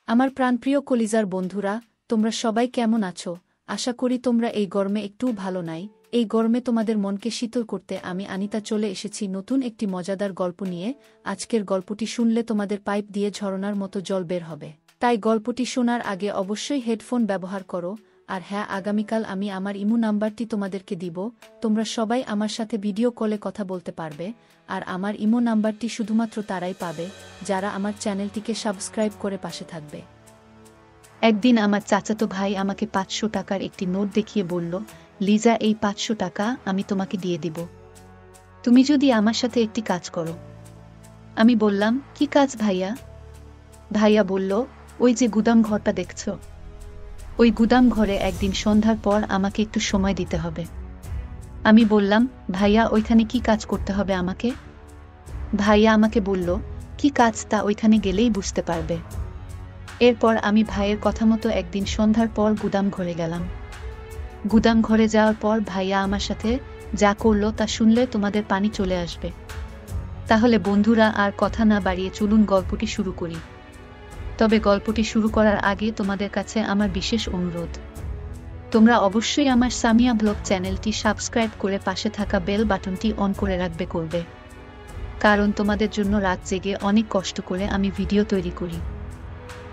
আমার প্রাণপ্রিয় কলিজার বন্ধুরা, তোমরা সবাই কেমন আছো? আশা করি তোমরা এই গরমে একটুও ভালো নাই। এই গরমে তোমাদের মনকে শীতল করতে আমি আনিতা চলে এসেছি নতুন একটি মজাদার গল্প নিয়ে। আজকের গল্পটি শুনলে তোমাদের পাইপ দিয়ে ঝরনার মতো জল বের হবে। তাই গল্পটি শোনার আগে অবশ্যই হেডফোন ব্যবহার করো। আর হ্যাঁ, আগামীকাল আমি আমার ইমো নাম্বারটি তোমাদেরকে দিব। তোমরা সবাই আমার সাথে ভিডিও কলে কথা বলতে পারবে। আর আমার ইমো নাম্বারটি শুধুমাত্র তারাই পাবে যারা আমার চ্যানেলটিকে সাবস্ক্রাইব করে পাশে থাকবে। একদিন আমার চাচাতো ভাই আমাকে ৫০০ টাকার একটি নোট দেখিয়ে বলল, লিজা, এই ৫০০ টাকা আমি তোমাকে দিয়ে দিব, তুমি যদি আমার সাথে একটি কাজ করো। আমি বললাম, কি কাজ ভাইয়া? ভাইয়া বলল, ওই যে গুদাম ঘরটা দেখছ, ওই গুদাম ঘরে একদিন সন্ধ্যার পর আমাকে একটু সময় দিতে হবে। আমি বললাম, ভাইয়া, ওইখানে কি কাজ করতে হবে আমাকে? ভাইয়া আমাকে বলল, কি কাজ তা ওইখানে গেলেই বুঝতে পারবে। এরপর আমি ভাইয়ের কথা মতো একদিন সন্ধ্যার পর গুদাম ঘরে গেলাম। গুদাম ঘরে যাওয়ার পর ভাইয়া আমার সাথে যা করলো তা শুনলে তোমাদের পানি চলে আসবে। তাহলে বন্ধুরা, আর কথা না বাড়িয়ে চলুন গল্পটি শুরু করি। তবে গল্পটি শুরু করার আগে তোমাদের কাছে আমার বিশেষ অনুরোধ, তোমরা অবশ্যই আমার সামিয়া ব্লগ চ্যানেলটি সাবস্ক্রাইব করে পাশে থাকা বেল বাটনটি অন করে রাখবে করবে, কারণ তোমাদের জন্য রাত জেগে অনেক কষ্ট করে আমি ভিডিও তৈরি করি।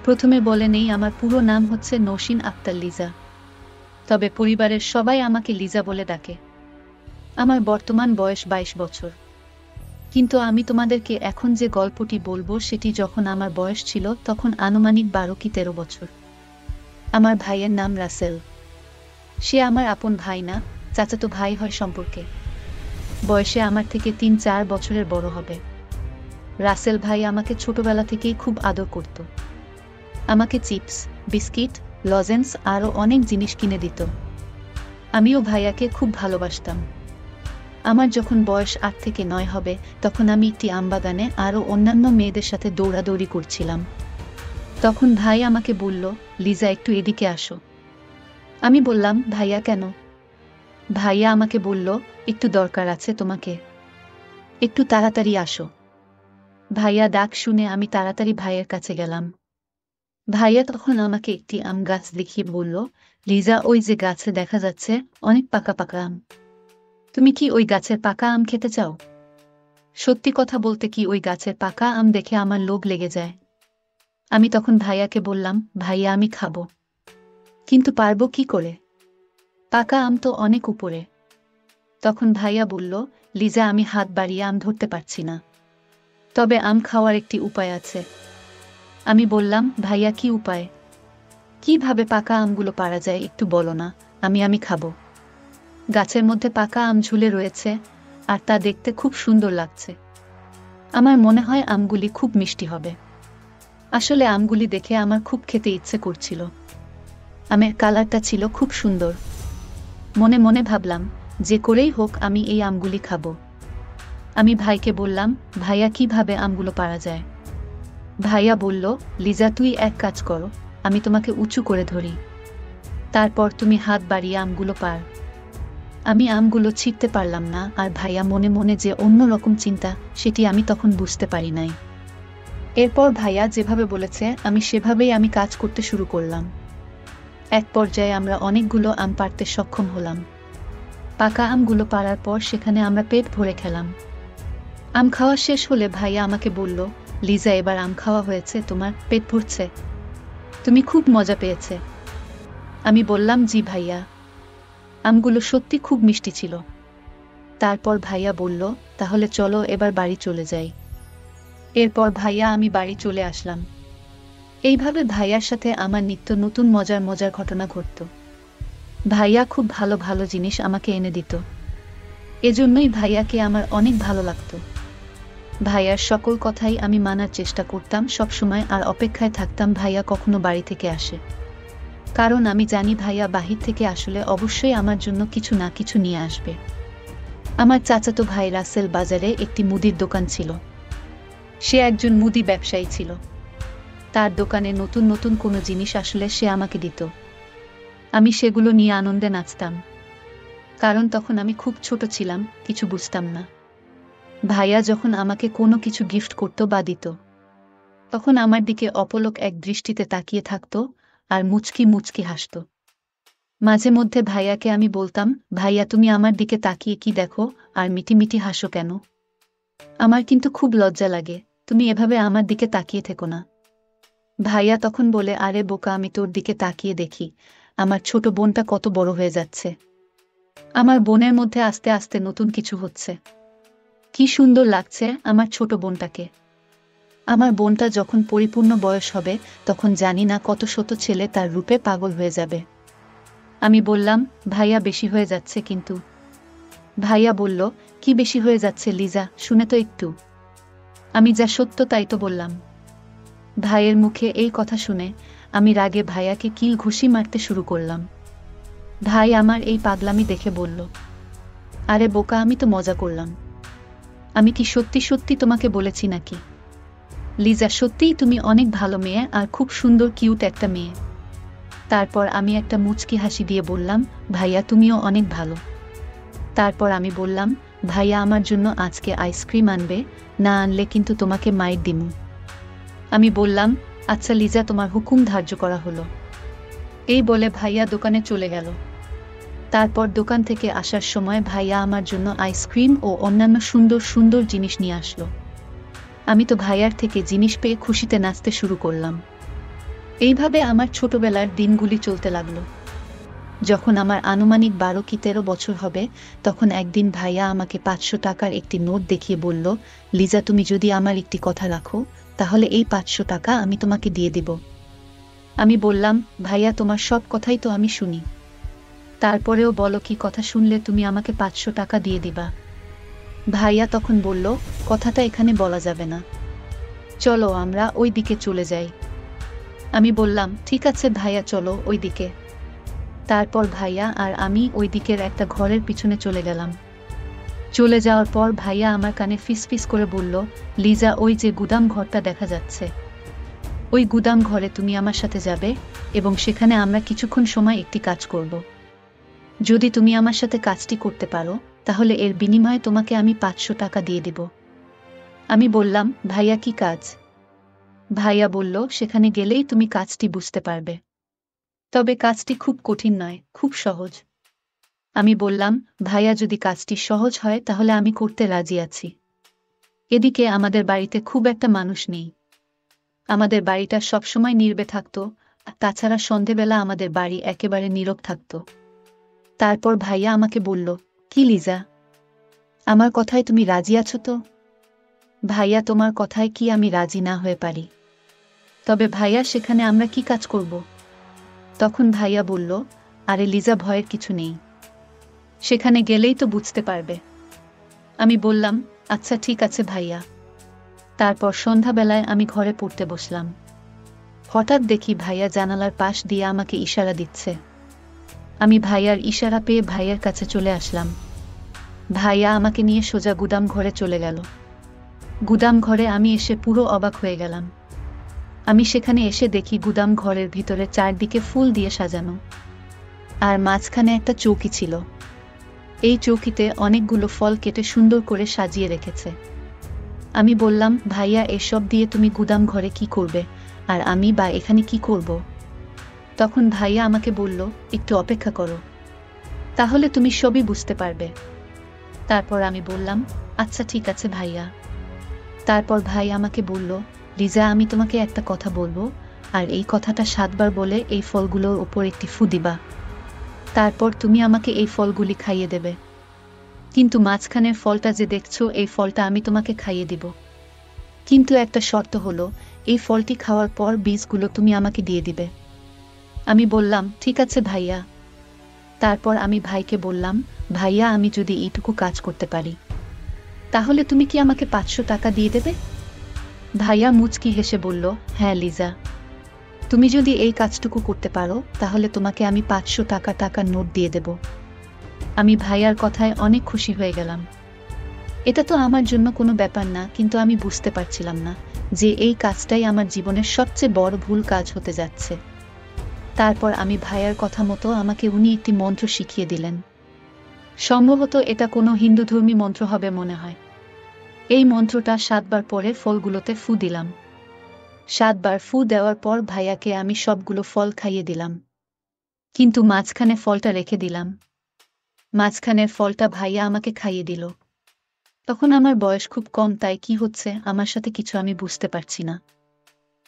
প্রথমে বলে নেই, আমার পুরো নাম হচ্ছে নৌশিন আক্তার লিজা, তবে পরিবারের সবাই আমাকে লিজা বলে ডাকে। আমার বর্তমান বয়স ২২ বছর, কিন্তু আমি তোমাদেরকে এখন যে গল্পটি বলবো সেটি যখন আমার বয়স ছিল তখন আনুমানিক ১২ কি ১৩ বছর। আমার ভাইয়ের নাম রাসেল। সে আমার আপন ভাই না, চাচাতো ভাই হয় সম্পর্কে। বয়সে আমার থেকে ৩-৪ বছরের বড় হবে। রাসেল ভাই আমাকে ছোটবেলা থেকেই খুব আদর করত। আমাকে চিপস, বিস্কিট, লজেন্স আরও অনেক জিনিস কিনে দিত। আমিও ভাইয়াকে খুব ভালোবাসতাম। আমার যখন বয়স ৮ থেকে ৯ হবে তখন আমি একটি আমবাগানে আরও অন্যান্য মেয়েদের সাথে দৌড়াদৌড়ি করছিলাম। তখন ভাই আমাকে বলল, লিজা, একটু এদিকে আসো। আমি বললাম, ভাইয়া, কেন? ভাইয়া আমাকে বলল, একটু দরকার আছে তোমাকে, একটু তাড়াতাড়ি আসো। ভাইয়া ডাক শুনে আমি তাড়াতাড়ি ভাইয়ের কাছে গেলাম। ভাইয়া তখন আমাকে একটি আম গাছ দেখিয়ে বলল, লিজা, ওই যে গাছে দেখা যাচ্ছে অনেক পাকা পাকা আম, তুমি কি ওই গাছের পাকা আম খেতে চাও? সত্যি কথা বলতে কি, ওই গাছের পাকা আম দেখে আমার লোভ লেগে যায়। আমি তখন ভাইয়াকে বললাম, ভাইয়া, আমি খাবো, কিন্তু পারবো কি করে? পাকা আম তো অনেক উপরে। তখন ভাইয়া বলল, লিজা, আমি হাত বাড়িয়ে আম ধরতে পারছি না, তবে আম খাওয়ার একটি উপায় আছে। আমি বললাম, ভাইয়া, কি উপায়? কিভাবে পাকা আমগুলো পারা যায় একটু বলো না, আমি খাবো। গাছের মধ্যে পাকা আম ঝুলে রয়েছে আর তা দেখতে খুব সুন্দর লাগছে। আমার মনে হয় আমগুলি খুব মিষ্টি হবে। আসলে আমগুলি দেখে আমার খুব খেতে ইচ্ছে করছিল। আমের কালারটা ছিল খুব সুন্দর। মনে মনে ভাবলাম, যে করেই হোক আমি এই আমগুলি খাবো। আমি ভাইকে বললাম, ভাইয়া, কিভাবে আমগুলো পারা যায়? ভাইয়া বলল, লিজা, তুই এক কাজ করো, আমি তোমাকে উঁচু করে ধরি, তারপর তুমি হাত বাড়িয়ে আমগুলো পার। আমি আমগুলো ছিঁড়তে পারলাম না, আর ভাইয়া মনে মনে যে অন্য রকম চিন্তা সেটি আমি তখন বুঝতে পারি নাই। এরপর ভাইয়া যেভাবে বলেছে আমি সেভাবেই কাজ করতে শুরু করলাম। এক পর্যায়ে আমরা অনেকগুলো আম পাড়তে সক্ষম হলাম। পাকা আমগুলো পাড়ার পর সেখানে আমরা পেট ভরে খেলাম। আম খাওয়া শেষ হলে ভাইয়া আমাকে বলল, লিজা, এবার আম খাওয়া হয়েছে, তোমার পেট ভরছে, তুমি খুব মজা পেয়েছে? আমি বললাম, জি ভাইয়া। আমগুলো সত্যি খুব মিষ্টি ছিল। তারপর ভাইয়া বলল, তাহলে চলো এবার বাড়ি চলে যাই। এরপর ভাইয়া আমি বাড়ি চলে আসলাম। এইভাবে ভাইয়ার সাথে আমার নিত্য নতুন মজার মজার ঘটনা ঘটত। ভাইয়া খুব ভালো ভালো জিনিস আমাকে এনে দিত। এজন্যই ভাইয়াকে আমার অনেক ভালো লাগতো। ভাইয়ার সকল কথাই আমি মানার চেষ্টা করতাম সবসময়, আর অপেক্ষায় থাকতাম ভাইয়া কখনো বাড়ি থেকে আসে। কারণ আমি জানি ভাইয়া বাহির থেকে আসলে অবশ্যই আমার জন্য কিছু না কিছু নিয়ে আসবে। আমার চাচাতো ভাই রাসেল বাজারে একটি মুদির দোকান ছিল। সে একজন মুদি ব্যবসায়ী ছিল। তার দোকানে নতুন নতুন কোনো জিনিস আসলে সে আমাকে দিত। আমি সেগুলো নিয়ে আনন্দে নাচতাম, কারণ তখন আমি খুব ছোট ছিলাম, কিছু বুঝতাম না। ভাইয়া যখন আমাকে কোনো কিছু গিফট করত বা দিত, তখন আমার দিকে অপলক এক দৃষ্টিতে তাকিয়ে থাকত আর মুচকি মুচকি হাসত। মাঝে মধ্যে ভাইয়াকে আমি বলতাম, ভাইয়া তুমি আমার দিকে তাকিয়ে কি দেখো আর মিটিমিটি হাসো কেন? আমার কিন্তু খুব লজ্জা লাগে, তুমি এভাবে আমার দিকে তাকিয়ে থেকো না। ভাইয়া তখন বলে, আরে বোকা, আমি তোর দিকে তাকিয়ে দেখি আমার ছোট বোনটা কত বড় হয়ে যাচ্ছে। আমার বোনের মধ্যে আস্তে আস্তে নতুন কিছু হচ্ছে। কি সুন্দর লাগছে আমার ছোট বোনটাকে। আমার বোনটা যখন পরিপূর্ণ বয়স হবে তখন জানি না কত শত ছেলে তার রূপে পাগল হয়ে যাবে। আমি বললাম, ভাইয়া বেশি হয়ে যাচ্ছে কিন্তু। ভাইয়া বলল, কি বেশি হয়ে যাচ্ছে লিজা, শুনে তো একটু। আমি যা সত্য তাই তো বললাম। ভাইয়ের মুখে এই কথা শুনে আমি রাগে ভাইয়াকে কিল ঘুষি মারতে শুরু করলাম। ভাই আমার এই পাগলামি দেখে বলল, আরে বোকা, আমি তো মজা করলাম। আমি কি সত্যি সত্যি তোমাকে বলেছি নাকি? লিজা, সত্যিই তুমি অনেক ভালো মেয়ে আর খুব সুন্দর কিউট একটা মেয়ে। তারপর আমি একটা মুচকি হাসি দিয়ে বললাম, ভাইয়া তুমিও অনেক ভালো। তারপর আমি বললাম, ভাইয়া আমার জন্য আজকে আইসক্রিম আনবে, না আনলে কিন্তু তোমাকে মাইর দিমু। আমি বললাম, আচ্ছা লিজা, তোমার হুকুম ধার্য করা হলো। এই বলে ভাইয়া দোকানে চলে গেল। তারপর দোকান থেকে আসার সময় ভাইয়া আমার জন্য আইসক্রিম ও অন্যান্য সুন্দর সুন্দর জিনিস নিয়ে আসলো। আমি তো ভাইয়ার থেকে জিনিস পেয়ে খুশিতে নাচতে শুরু করলাম। এইভাবে আমার ছোটবেলার দিনগুলি চলতে লাগলো। যখন আমার আনুমানিক 12 কি 13 বছর হবে তখন একদিন ভাইয়া আমাকে 500 টাকার একটি নোট দেখিয়ে বলল, লিজা, তুমি যদি আমার একটি কথা রাখো তাহলে এই 500 টাকা আমি তোমাকে দিয়ে দেব। আমি বললাম, ভাইয়া তোমার সব কথাই তো আমি শুনি, তারপরেও বলো কি কথা শুনলে তুমি আমাকে 500 টাকা দিয়ে দিবা? ভাইয়া তখন বলল, কথাটা এখানে বলা যাবে না, চলো আমরা ওই দিকে চলে যাই। আমি বললাম, ঠিক আছে ভাইয়া, চলো ওই দিকে। তারপর ভাইয়া আর আমি ওই দিকের একটা ঘরের পিছনে চলে গেলাম। চলে যাওয়ার পর ভাইয়া আমার কানে ফিসফিস করে বলল, লিজা, ওই যে গুদাম ঘরটা দেখা যাচ্ছে, ওই গুদাম ঘরে তুমি আমার সাথে যাবে এবং সেখানে আমরা কিছুক্ষণ সময় একটি কাজ করব। যদি তুমি আমার সাথে কাজটি করতে পারো তাহলে এর বিনিময়ে তোমাকে আমি 500 টাকা দিয়ে দেব। আমি বললাম, ভাইয়া কি কাজ? ভাইয়া বলল, সেখানে গেলেই তুমি কাজটি বুঝতে পারবে, তবে কাজটি খুব কঠিন নয়, খুব সহজ। আমি বললাম, ভাইয়া যদি কাজটি সহজ হয় তাহলে আমি করতে রাজি আছি। এদিকে আমাদের বাড়িতে খুব একটা মানুষ নেই, আমাদের বাড়িটা সবসময় নীরবে থাকতো, আর তাছাড়া সন্ধেবেলা আমাদের বাড়ি একেবারে নীরব থাকতো। তারপর ভাইয়া আমাকে বলল, কি লিজা, আমার কথায় তুমি রাজি আছো তো? ভাইয়া, তোমার কথায় কি আমি রাজি না হয়ে পারি? তবে ভাইয়া, সেখানে আমরা কি কাজ করব? তখন ভাইয়া বলল, আরে লিজা, ভয়ের কিছু নেই, সেখানে গেলেই তো বুঝতে পারবে। আমি বললাম, আচ্ছা ঠিক আছে ভাইয়া। তারপর সন্ধ্যাবেলায় আমি ঘরে পড়তে বসলাম। হঠাৎ দেখি ভাইয়া জানালার পাশ দিয়ে আমাকে ইশারা দিচ্ছে। আমি ভাইয়ার ইশারা পেয়ে ভাইয়ার কাছে চলে আসলাম। ভাইয়া আমাকে নিয়ে সোজা গুদাম ঘরে চলে গেল। গুদাম ঘরে আমি এসে পুরো অবাক হয়ে গেলাম। আমি সেখানে এসে দেখি গুদাম ঘরের ভিতরে চারদিকে ফুল দিয়ে সাজানো, আর মাঝখানে একটা চৌকি ছিল। এই চৌকিতে অনেকগুলো ফল কেটে সুন্দর করে সাজিয়ে রেখেছে। আমি বললাম, ভাইয়া, এসব দিয়ে তুমি গুদাম ঘরে কি করবে, আর আমি বা এখানে কি করব? তখন ভাইয়া আমাকে বলল, একটু অপেক্ষা করো, তাহলে তুমি সবই বুঝতে পারবে। তারপর আমি বললাম, আচ্ছা ঠিক আছে ভাইয়া। তারপর ভাই আমাকে বলল, লিজা, আমি তোমাকে একটা কথা বলবো, আর এই কথাটা 7 বার বলে এই ফলগুলোর ওপর একটি ফু দিবা। তারপর তুমি আমাকে এই ফলগুলি খাইয়ে দেবে, কিন্তু মাঝখানের ফলটা যে দেখছো এই ফলটা আমি তোমাকে খাইয়ে দিব, কিন্তু একটা শর্ত হলো, এই ফলটি খাওয়ার পর বীজগুলো তুমি আমাকে দিয়ে দিবে। আমি বললাম, ঠিক আছে ভাইয়া। তারপর আমি ভাইকে বললাম, ভাইয়া, আমি যদি এইটুকু কাজ করতে পারি তাহলে তুমি কি আমাকে 500 টাকা দিয়ে দেবে? ভাইয়া মুচকি হেসে বলল, হ্যাঁ লিজা, তুমি যদি এই কাজটুকু করতে পারো তাহলে তোমাকে আমি 500 টাকার নোট দিয়ে দেব। আমি ভাইয়ার কথায় অনেক খুশি হয়ে গেলাম। এটা তো আমার জন্য কোনো ব্যাপার না, কিন্তু আমি বুঝতে পারছিলাম না যে এই কাজটাই আমার জীবনের সবচেয়ে বড় ভুল কাজ হতে যাচ্ছে। তারপর আমি ভাইয়ার কথা মতো আমাকে উনি একটি মন্ত্র শিখিয়ে দিলেন। সম্ভবত এটা কোনো হিন্দুধর্মী মন্ত্র হবে মনে হয়। এই মন্ত্রটা 7 বার পরে ফলগুলোতে ফু দিলাম। 7 বার ফু দেওয়ার পর ভাইয়াকে আমি সবগুলো ফল খাইয়ে দিলাম, কিন্তু মাঝখানে ফলটা রেখে দিলাম। মাঝখানের ফলটা ভাইয়া আমাকে খাইয়ে দিল। তখন আমার বয়স খুব কম, তাই কি হচ্ছে আমার সাথে কিছু আমি বুঝতে পারছি না,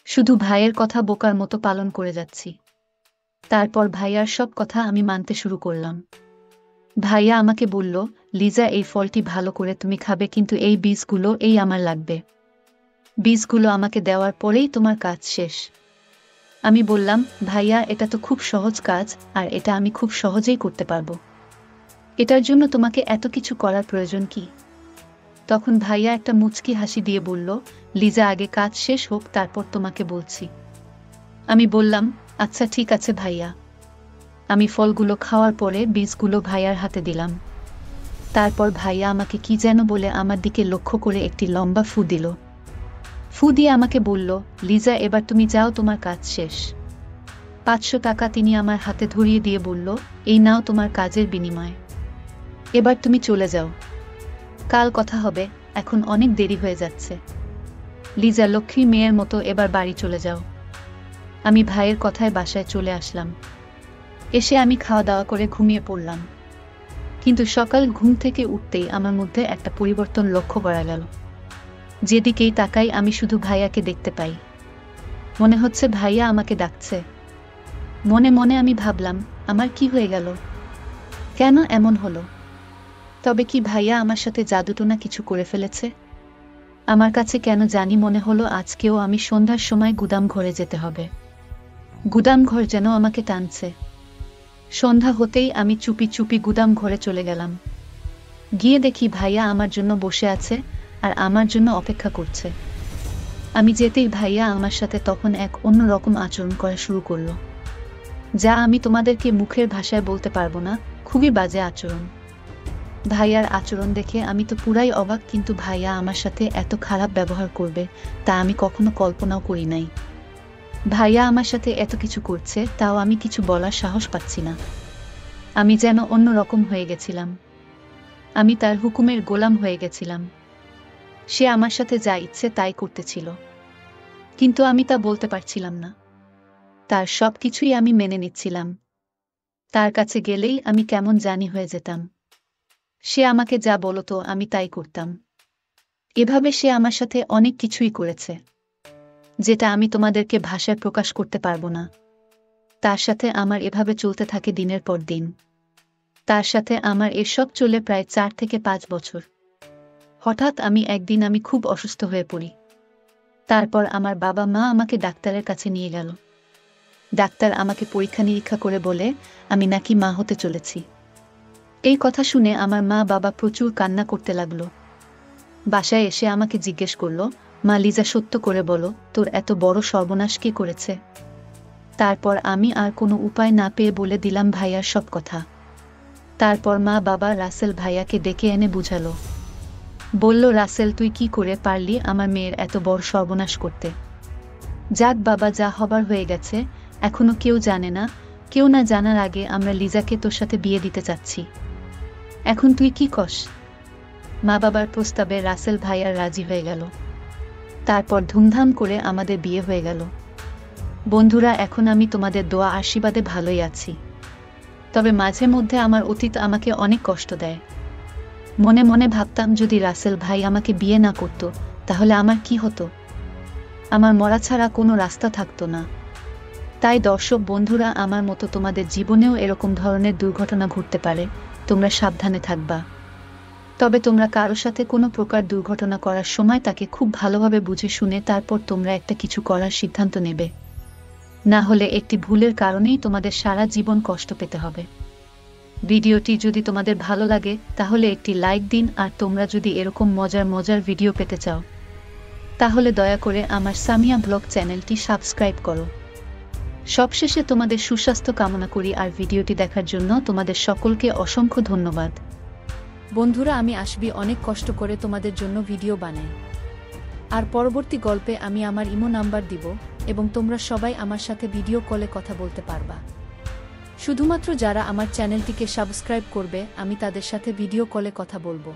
শুধু ভাইয়ের কথা বোকার মতো পালন করে যাচ্ছি। তারপর ভাইয়ার সব কথা আমি মানতে শুরু করলাম। ভাইয়া আমাকে বলল, লিজা এই ফলটি ভালো করে তুমি খাবে, কিন্তু এই বীজগুলো আমার লাগবে। বীজগুলো আমাকে দেওয়ার পরেই তোমার কাজ শেষ। আমি বললাম, ভাইয়া এটা তো খুব সহজ কাজ, আর এটা আমি খুব সহজেই করতে পারবো। এটার জন্য তোমাকে এত কিছু করার প্রয়োজন কি? তখন ভাইয়া একটা মুচকি হাসি দিয়ে বলল, লিজা আগে কাজ শেষ হোক, তারপর তোমাকে বলছি। আমি বললাম, আচ্ছা ঠিক আছে ভাইয়া। আমি ফলগুলো খাওয়ার পরে বীজগুলো ভাইয়ার হাতে দিলাম। তারপর ভাইয়া আমাকে কি যেন বলে আমার দিকে লক্ষ্য করে একটি লম্বা ফু দিল। ফু দিয়ে আমাকে বলল, লিজা এবার তুমি যাও, তোমার কাজ শেষ। 500 টাকা তিনি আমার হাতে ধরিয়ে দিয়ে বলল, এই নাও তোমার কাজের বিনিময়, এবার তুমি চলে যাও, কাল কথা হবে, এখন অনেক দেরি হয়ে যাচ্ছে। লিজা লক্ষ্মী মেয়ের মতো এবার বাড়ি চলে যাও। আমি ভাইয়ের কথায় বাসায় চলে আসলাম। এসে আমি খাওয়া দাওয়া করে ঘুমিয়ে পড়লাম। কিন্তু সকাল ঘুম থেকে উঠতেই আমার মধ্যে একটা পরিবর্তন লক্ষ্য করা গেল। যেদিকেই তাকাই আমি শুধু ভাইয়াকে দেখতে পাই। মনে হচ্ছে ভাইয়া আমাকে ডাকছে। মনে মনে আমি ভাবলাম, আমার কি হয়ে গেল, কেন এমন হলো? তবে কি ভাইয়া আমার সাথে জাদুটোনা কিছু করে ফেলেছে? আমার কাছে কেন জানি মনে হলো আজকেও আমি সন্ধ্যার সময় গুদাম ঘরে যেতে হবে। গুদাম ঘর যেন আমাকে টানছে। সন্ধ্যা হতেই আমি চুপি চুপি গুদাম ঘরে চলে গেলাম। গিয়ে দেখি ভাইয়া আমার জন্য বসে আছে আর আমার জন্য অপেক্ষা করছে। আমি যেতেই ভাইয়া আমার সাথে তখন এক অন্যরকম আচরণ করা শুরু করলো, যা আমি তোমাদেরকে মুখের ভাষায় বলতে পারবো না, খুবই বাজে আচরণ। ভাইয়ার আচরণ দেখে আমি তো পুরাই অবাক, কিন্তু ভাইয়া আমার সাথে এত খারাপ ব্যবহার করবে তা আমি কখনো কল্পনাও করি নাই। ভাইয়া আমার সাথে এত কিছু করছে, তাও আমি কিছু বলার সাহস পাচ্ছি না। আমি যেন অন্যরকম হয়ে গেছিলাম। আমি তার হুকুমের গোলাম হয়ে গেছিলাম। সে আমার সাথে যা ইচ্ছে তাই করতেছিল, কিন্তু আমি তা বলতে পারছিলাম না। তার সব কিছুই আমি মেনে নিচ্ছিলাম। তার কাছে গেলেই আমি কেমন জানি হয়ে যেতাম। সে আমাকে যা বলতো আমি তাই করতাম। এভাবে সে আমার সাথে অনেক কিছুই করেছে, যেটা আমি তোমাদেরকে ভাষায় প্রকাশ করতে পারবো না। তার সাথে আমার এভাবে চলতে থাকে দিনের পর দিন। তার সাথে আমার এসব চলে প্রায় 4 থেকে 5 বছর। হঠাৎ একদিন আমি খুব অসুস্থ হয়ে পড়ি। তারপর আমার বাবা মা আমাকে ডাক্তারের কাছে নিয়ে গেল। ডাক্তার আমাকে পরীক্ষা নিরীক্ষা করে বলে আমি নাকি মা হতে চলেছি। এই কথা শুনে আমার মা বাবা প্রচুর কান্না করতে লাগলো। বাসায় এসে আমাকে জিজ্ঞেস করলো, মা লিজা সত্য করে বলো, তোর এত বড় সর্বনাশ কে করেছে? তারপর আমি আর কোনো উপায় না পেয়ে বলে দিলাম ভাইয়ার সব কথা। তারপর মা বাবা রাসেল ভাইয়াকে ডেকে এনে বুঝালো। বলল, রাসেল তুই কি করে পারলি আমার মেয়ের এত বড় সর্বনাশ করতে? যাক বাবা, যা হবার হয়ে গেছে, এখনো কেউ জানে না। কেউ না জানার আগে আমরা লিজাকে তোর সাথে বিয়ে দিতে চাচ্ছি। এখন তুই কি কস? মা বাবার প্রস্তাবে রাসেল ভাইয়ার রাজি হয়ে গেল। তারপর ধুমধাম করে আমাদের বিয়ে হয়ে গেল। বন্ধুরা, এখন আমি তোমাদের দোয়া আশীর্বাদে ভালোই আছি। তবে মাঝে মধ্যে আমার অতীত আমাকে অনেক কষ্ট দেয়। মনে মনে ভাবতাম, যদি রাসেল ভাই আমাকে বিয়ে না করত তাহলে আমার কি হতো? আমার মরা ছাড়া কোনো রাস্তা থাকতো না। তাই দর্শক বন্ধুরা, আমার মতো তোমাদের জীবনেও এরকম ধরনের দুর্ঘটনা ঘটতে পারে, তোমরা সাবধানে থাকবা। তবে তোমরা কারো সাথে কোনো প্রকার দুর্ঘটনা করার সময় তাকে খুব ভালোভাবে বুঝে শুনে তারপর তোমরা একটা কিছু করার সিদ্ধান্ত নেবে। না হলে একটি ভুলের কারণেই তোমাদের সারা জীবন কষ্ট পেতে হবে। ভিডিওটি যদি তোমাদের ভালো লাগে তাহলে একটি লাইক দিন, আর তোমরা যদি এরকম মজার মজার ভিডিও পেতে চাও তাহলে দয়া করে আমার সামিয়া ব্লগ চ্যানেলটি সাবস্ক্রাইব করো। সবশেষে তোমাদের সুস্বাস্থ্য কামনা করি, আর ভিডিওটি দেখার জন্য তোমাদের সকলকে অসংখ্য ধন্যবাদ। বন্ধুরা, আমি আসবি অনেক কষ্ট করে তোমাদের জন্য ভিডিও বানাই, আর পরবর্তী গল্পে আমি আমার ইমো নাম্বার দিব এবং তোমরা সবাই আমার সাথে ভিডিও কলে কথা বলতে পারবা। শুধুমাত্র যারা আমার চ্যানেলটিকে সাবস্ক্রাইব করবে আমি তাদের সাথে ভিডিও কলে কথা বলবো।